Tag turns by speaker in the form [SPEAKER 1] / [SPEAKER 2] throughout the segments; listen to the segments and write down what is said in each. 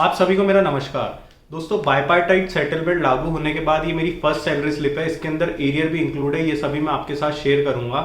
[SPEAKER 1] आप सभी को मेरा नमस्कार। दोस्तों, बाइपार्टाइट सेटलमेंट लागू होने के बाद ये मेरी फर्स्ट सैलरी स्लिप है। इसके अंदर एरियर भी इंक्लूड है। ये सभी मैं आपके साथ शेयर करूंगा।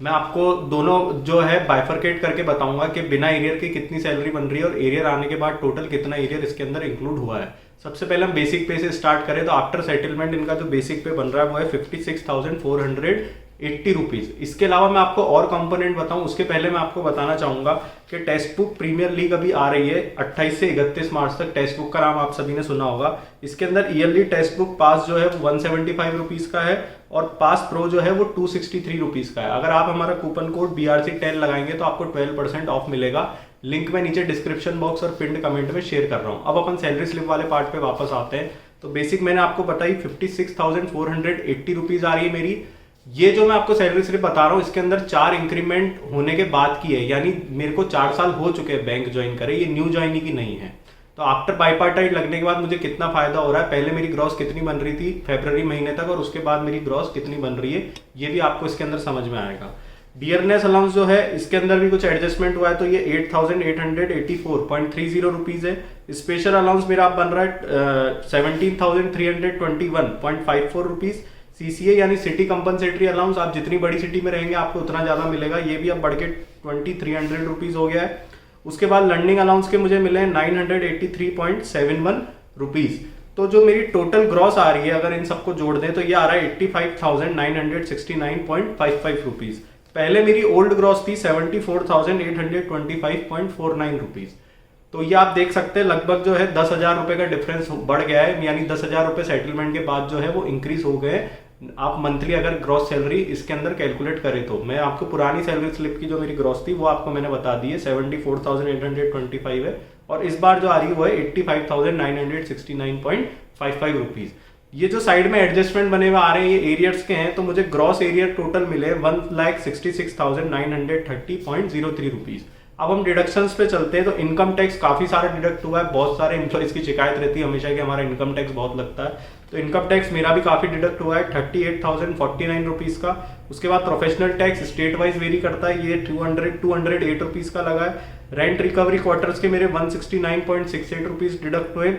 [SPEAKER 1] मैं आपको दोनों जो है बाइफरकेट करके बताऊंगा कि बिना एरियर के कितनी सैलरी बन रही है और एरियर आने के बाद टोटल कितना एरियर इसके अंदर इंक्लूड हुआ है। सबसे पहले हम बेसिक पे से स्टार्ट करें तो आफ्टर सेटलमेंट इनका जो बेसिक पे बन रहा है वो है 56,480 रुपीज। इसके अलावा मैं आपको और कंपोनेंट बताऊं उसके पहले मैं आपको बताना चाहूंगा कि टेक्स्ट बुक प्रीमियर लीग अभी आ रही है 28 से 31 मार्च तक। टेक्स्ट बुक का नाम आप सभी ने सुना होगा। इसके अंदर ईयरली टेक्स्ट बुक पास जो है वो 175 रुपीज का है और पास प्रो जो है वो 263 रुपीज का है। अगर आप हमारा कूपन कोड BRC10 लगाएंगे तो आपको 12% ऑफ मिलेगा। लिंक मैं नीचे डिस्क्रिप्शन बॉक्स और पिंड कमेंट में शेयर कर रहा हूँ। अब अपन सैलरी स्लिप वाले पार्ट पे वापस आते हैं। तो बेसिक मैंने आपको बताई 56,480 रुपीज आ रही है मेरी। ये जो मैं आपको सैलरी स्लिप बता रहा हूँ इसके अंदर 4 इंक्रीमेंट होने के बाद की है, यानी मेरे को 4 साल हो चुके हैं बैंक ज्वाइन करे। ये न्यू ज्वाइनिंग की नहीं है। तो आफ्टर बाइपार्टाइट लगने के बाद मुझे कितना फायदा हो रहा है, पहले मेरी ग्रॉस कितनी बन रही थी फरवरी महीने तक और उसके बाद मेरी ग्रॉस कितनी बन रही है, ये भी आपको इसके अंदर समझ में आएगा। डियरनेस अलाउंस जो है इसके अंदर भी कुछ एडजस्टमेंट हुआ है। तो ये 8,884.30 रुपीज है। स्पेशल अलाउंस मेरा आप बन रहा है 17,321.54 रुपीज। CCA यानी सिटी कंपनसेटरी अलाउंस, आप जितनी बड़ी सिटी में रहेंगे आपको उतना ज्यादा मिलेगा। ये भी अब बढ़ के 2,300 रुपीज हो गया है। उसके बाद लर्निंग अलाउंस के मुझे मिले 983.71 रुपीज। तो जो मेरी टोटल ग्रॉस आ रही है अगर इन सबको जोड़ दें तो ये आ रहा है 85,969.55 रुपीज। पहले मेरी ओल्ड ग्रॉस थी 74,825.49 रुपीज। तो ये आप देख सकते हैं लगभग जो है 10,000 रुपए का डिफरेंस बढ़ गया है, यानी 10,000 रुपए सेटलमेंट के बाद जो है वो इंक्रीज हो गए। आप मंथली अगर ग्रॉस सैलरी इसके अंदर कैलकुलेट करें तो मैं आपको पुरानी सैलरी स्लिप की जो मेरी ग्रॉस थी वो आपको मैंने बता दी है 74,825 है और इस बार जो आ रही है वो है 85,969.55 रुपीज। ये जो साइड में एडजस्टमेंट बने हुए आ रहे हैं ये एरियर्स के हैं। तो मुझे ग्रॉस एरियर टोटल मिले 1,66,930.03 रुपीज। अब हम डिडक्शंस पे चलते हैं। तो इनकम टैक्स काफी सारा डिडक्ट हुआ है। बहुत सारे एम्प्लॉइज की शिकायत रहती है हमेशा कि हमारा इनकम टैक्स बहुत लगता है। तो इनकम टैक्स मेरा भी काफी डिडक्ट हुआ है 38,049 रुपीज का। उसके बाद professional tax state wise very करता है, ये 208 रुपीज का लगा है। रेंट रिकवरी क्वार्टर्स के मेरे 169.68 रुपीज डिडक्ट हुए।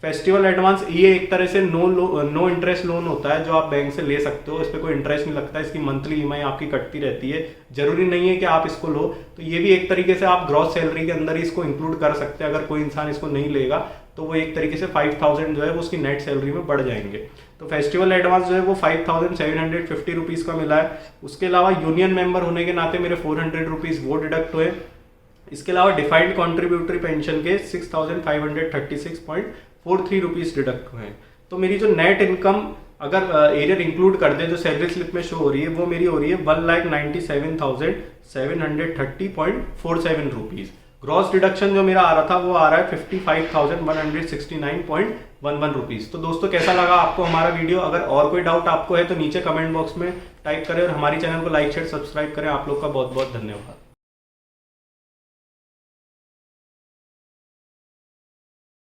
[SPEAKER 1] फेस्टिवल एडवांस ये एक तरह से नो इंटरेस्ट लोन होता है जो आप बैंक से ले सकते हो। इस पर कोई इंटरेस्ट नहीं लगता, इसकी मंथली EMI आपकी कटती रहती है। जरूरी नहीं है कि आप इसको लो। तो ये भी एक तरीके से आप ग्रॉस सैलरी के अंदर ही इसको इंक्लूड कर सकते हैं। अगर कोई इंसान इसको नहीं लेगा तो वो एक तरीके से 5,000 जो है वो उसकी नेट सैलरी में बढ़ जाएंगे। तो फेस्टिवल एडवांस जो है वो 5,750 रुपीज का मिला है। उसके अलावा यूनियन मेंबर होने के नाते मेरे 400 रुपीज वो डिडक्ट हुए। इसके अलावा डिफाइंड कॉन्ट्रीब्यूटरी पेंशन के 6,536.43 रुपीज डिडक्ट हुए हैं। तो मेरी जो नेट इनकम अगर एरियर इंक्लूड कर दे जो सैलरी स्लिप में शो हो रही है वो मेरी हो रही है 1,97,730.47 रुपीज। ग्रॉस डिडक्शन जो मेरा आ रहा था वो आ रहा है 55,169.11 रुपीज। तो दोस्तों कैसा लगा आपको हमारा वीडियो? अगर और कोई डाउट आपको है तो नीचे कमेंट बॉक्स में टाइप करें और हमारी चैनल को लाइक शेयर सब्सक्राइब करें। आप लोग का बहुत बहुत धन्यवाद।